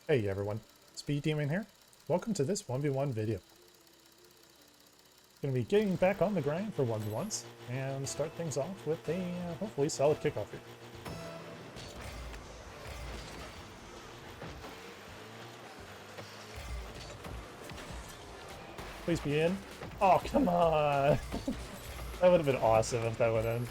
Hey everyone, Speed Demon here. Welcome to this 1v1 video. Gonna be getting back on the grind for 1v1s and start things off with a hopefully solid kickoff here. Please be in. Oh, come on! That would have been awesome if that would end.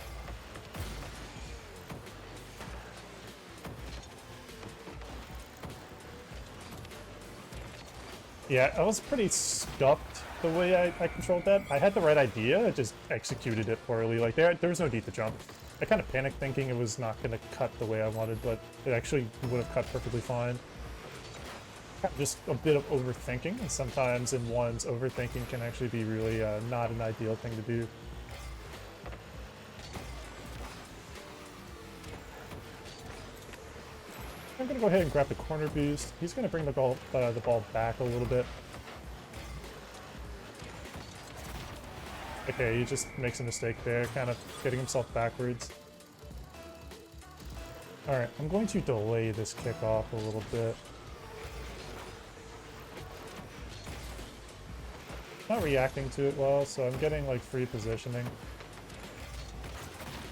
Yeah, I was pretty scuffed the way I controlled that. I had the right idea, I just executed it poorly. Like, there was no need to jump. I kind of panicked thinking it was not going to cut the way I wanted, but it actually would have cut perfectly fine. Just a bit of overthinking, and sometimes in ones, overthinking can actually be really not an ideal thing to do. I'm going to go ahead and grab the corner boost. He's going to bring the ball back a little bit. Okay, he just makes a mistake there, kind of getting himself backwards. Alright, I'm going to delay this kickoff a little bit. Not reacting to it well, so I'm getting like free positioning.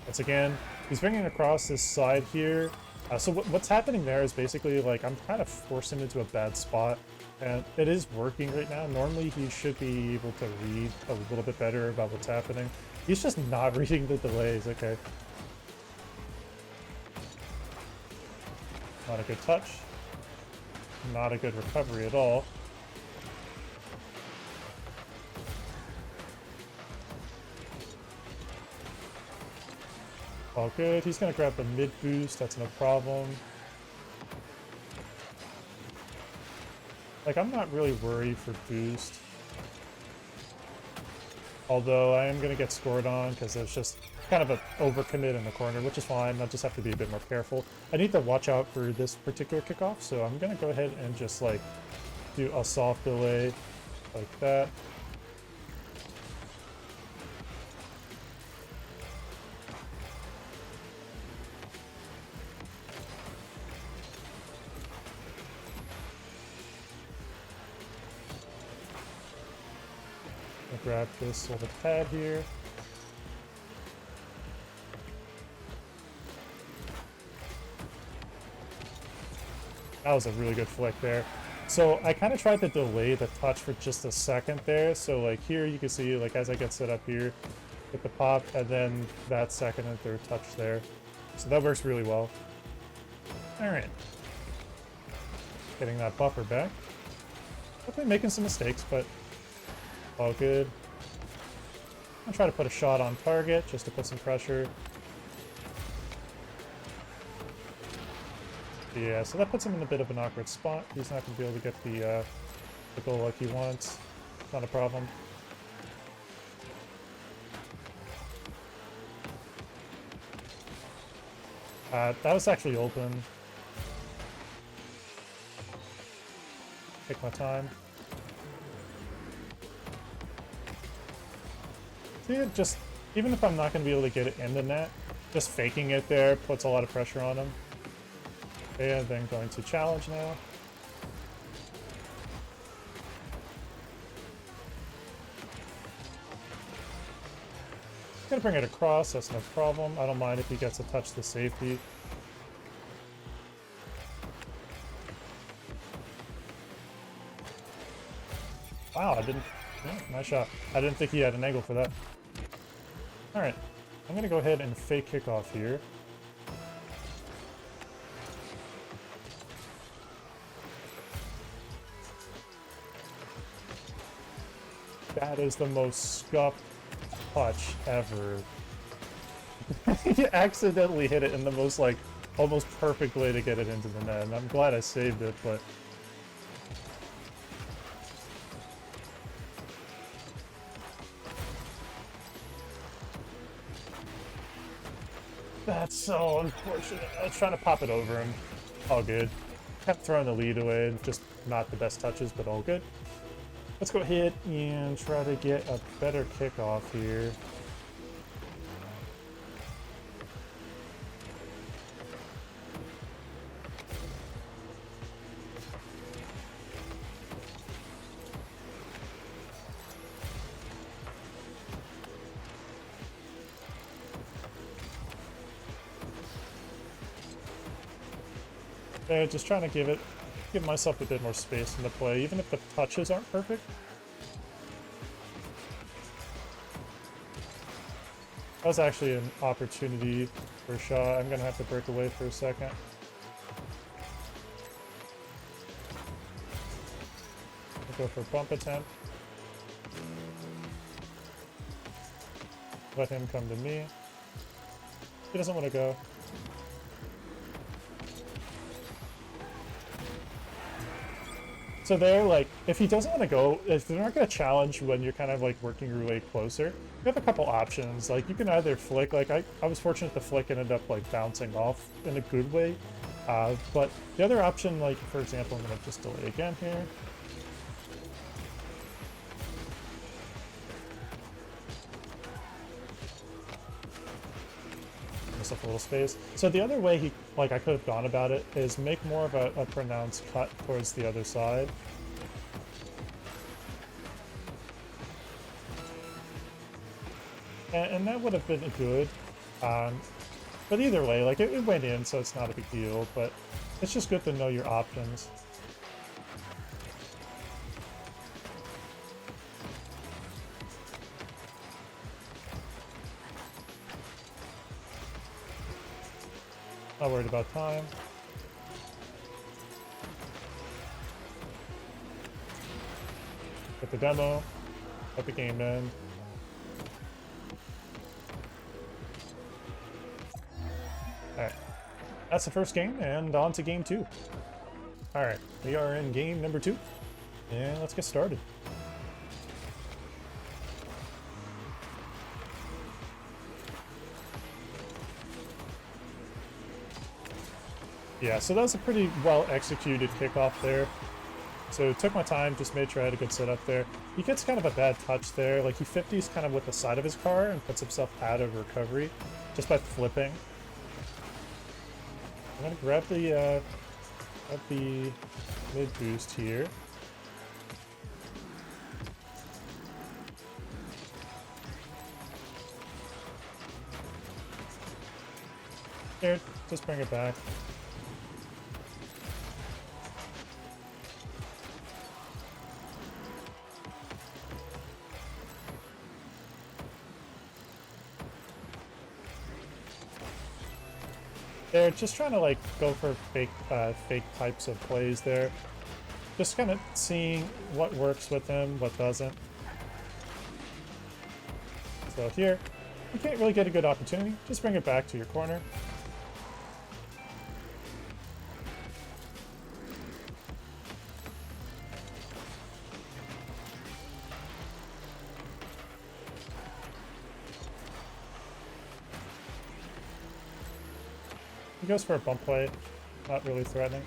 Once again, he's bringing across this side here. So what's happening there is basically like I'm kind of forcing him into a bad spot, and it is working right now. Normally he should be able to read a little bit better about what's happening. He's just not reading the delays. Okay. Not a good touch. Not a good recovery at all. All good. He's going to grab the mid boost. That's no problem. Like, I'm not really worried for boost. Although I am going to get scored on because there's just kind of an overcommit in the corner, which is fine. I'll just have to be a bit more careful. I need to watch out for this particular kickoff, so I'm going to go ahead and just, like, do a soft delay like that. I'll grab this little pad here. That was a really good flick there. So I kind of tried to delay the touch for just a second there. So like here you can see like as I get set up here with the pop and then that second and third touch there. So that works really well. Alright. Getting that buffer back. Definitely making some mistakes, but all good. I'll try to put a shot on target just to put some pressure. Yeah, so that puts him in a bit of an awkward spot. He's not going to be able to get the goal like he wants. Not a problem. That was actually open. Take my time. See, just even if I'm not going to be able to get it in the net, just faking it there puts a lot of pressure on him. And then going to challenge now. Gonna bring it across, that's no problem. I don't mind if he gets to touch the safety. Wow, I didn't... Yeah, nice shot. I didn't think he had an angle for that. Alright, I'm gonna go ahead and fake kickoff here. That is the most scuffed touch ever. He accidentally hit it in the most, like, almost perfect way to get it into the net, and I'm glad I saved it, but... That's so unfortunate. I was trying to pop it over him. All good. Kept throwing the lead away, just not the best touches, but all good. Let's go ahead and try to get a better kickoff here. There, just trying to give myself a bit more space in the play, even if the touches aren't perfect. That was actually an opportunity for a shot. I'm gonna have to break away for a second. I'll go for a bump attempt. Let him come to me. He doesn't want to go. So there, like, if he doesn't want to go, if they're not going to challenge when you're kind of, like, working your way closer, you have a couple options. Like, you can either flick, like, I was fortunate the flick ended up, like, bouncing off in a good way. But the other option, like, for example, I'm going to just delay again here. Myself a little space. So the other way I could have gone about it is make more of a pronounced cut towards the other side. And that would have been good. But either way, like it went in, so it's not a big deal, but it's just good to know your options. Not worried about time. Get the demo. Let the game end. Alright. That's the first game, and on to game 2. Alright, we are in game number 2. And let's get started. Yeah, so that was a pretty well-executed kickoff there. So took my time, just made sure I had a good setup there. He gets kind of a bad touch there. Like, he 50s kind of with the side of his car and puts himself out of recovery just by flipping. I'm going to grab the mid-boost here. Here, just bring it back. They're just trying to like go for fake types of plays there. Just kind of seeing what works with him, what doesn't. So here, you can't really get a good opportunity. Just bring it back to your corner. He goes for a bump play, not really threatening.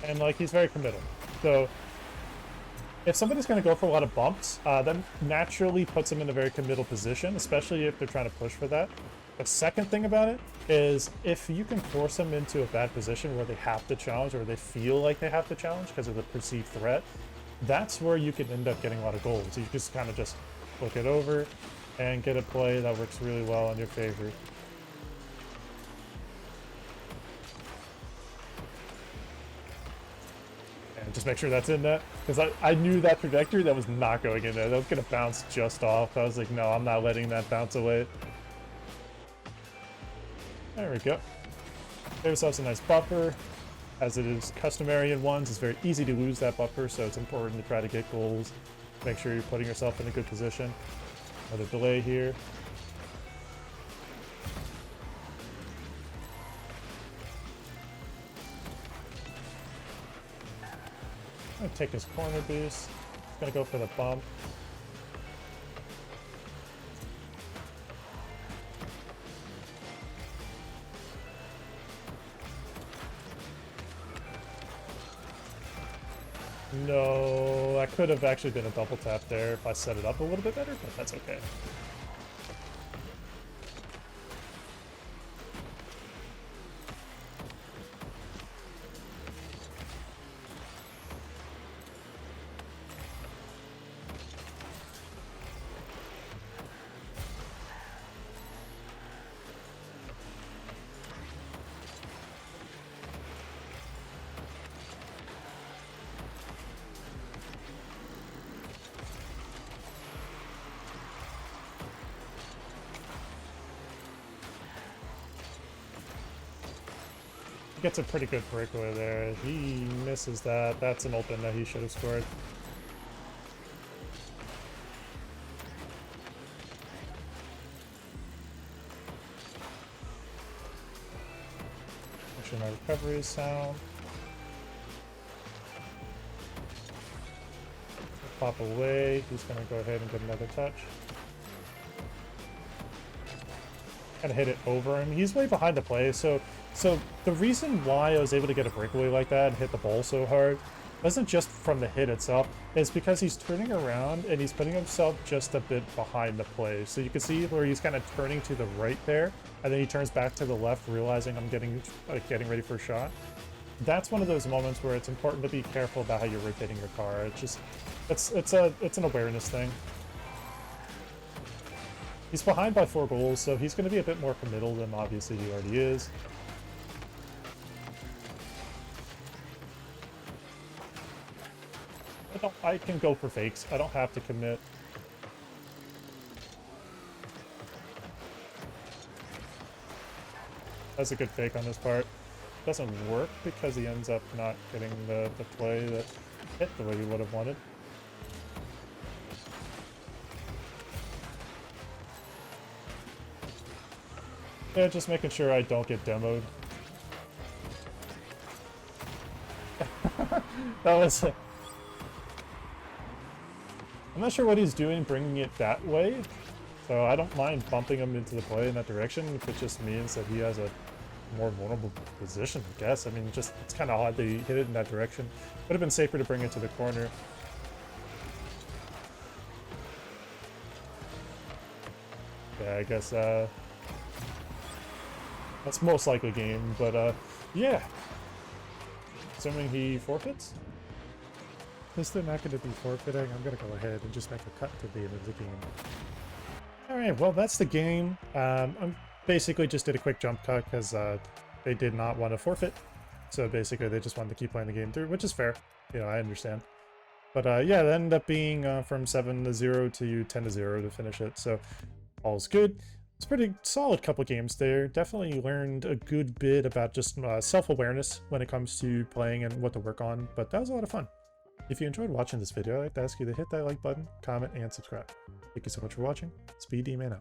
And like, he's very committal. So if somebody's going to go for a lot of bumps, that naturally puts them in a very committal position, especially if they're trying to push for that. The second thing about it is if you can force them into a bad position where they have to challenge or they feel like they have to challenge because of the perceived threat, that's where you can end up getting a lot of goals. You just kind of just look it over and get a play that works really well in your favor. And just make sure that's in that, because I knew that trajectory that was not going in there. That was going to bounce just off. I was like, no, I'm not letting that bounce away. There we go. Give yourselves a nice buffer. As it is customary in ones, it's very easy to lose that buffer, so it's important to try to get goals. Make sure you're putting yourself in a good position. Another delay here. I'm gonna take his corner boost. Gonna go for the bump. No, that could have actually been a double tap there if I set it up a little bit better, but that's okay. He gets a pretty good breakaway there. He misses that. That's an open that he should have scored. Make sure my recovery is sound. Pop away. He's going to go ahead and get another touch. Kind of hit it over him. He's way behind the play, so the reason why I was able to get a breakaway like that and hit the ball so hard wasn't just from the hit itself. It's because he's turning around and he's putting himself just a bit behind the play. So you can see where he's kind of turning to the right there, and then he turns back to the left, realizing I'm getting ready for a shot. That's one of those moments where it's important to be careful about how you're rotating your car. It's just it's an awareness thing. He's behind by 4 goals, so he's going to be a bit more committal than obviously he already is. I can go for fakes. I don't have to commit. That's a good fake on his part. Doesn't work because he ends up not getting the play that hit the way he would have wanted. Yeah, just making sure I don't get demoed. That was... I'm not sure what he's doing bringing it that way, so I don't mind bumping him into the play in that direction if it just means that he has a more vulnerable position, I guess. I mean, just it's kind of odd that he hit it in that direction. Would have been safer to bring it to the corner. Yeah, I guess that's most likely game, but yeah. Assuming he forfeits? Since they're not going to be forfeiting, I'm going to go ahead and just make a cut to the end of the game. Alright, well that's the game. I basically just did a quick jump cut because they did not want to forfeit. So basically they just wanted to keep playing the game through, which is fair. You know, I understand. But yeah, it ended up being from 7-0 to 10-0 to finish it. So all's good. It's a pretty solid couple games there. Definitely learned a good bit about just self-awareness when it comes to playing and what to work on. But that was a lot of fun. If you enjoyed watching this video, I'd like to ask you to hit that like button, comment, and subscribe. Thank you so much for watching. Speed D Man out.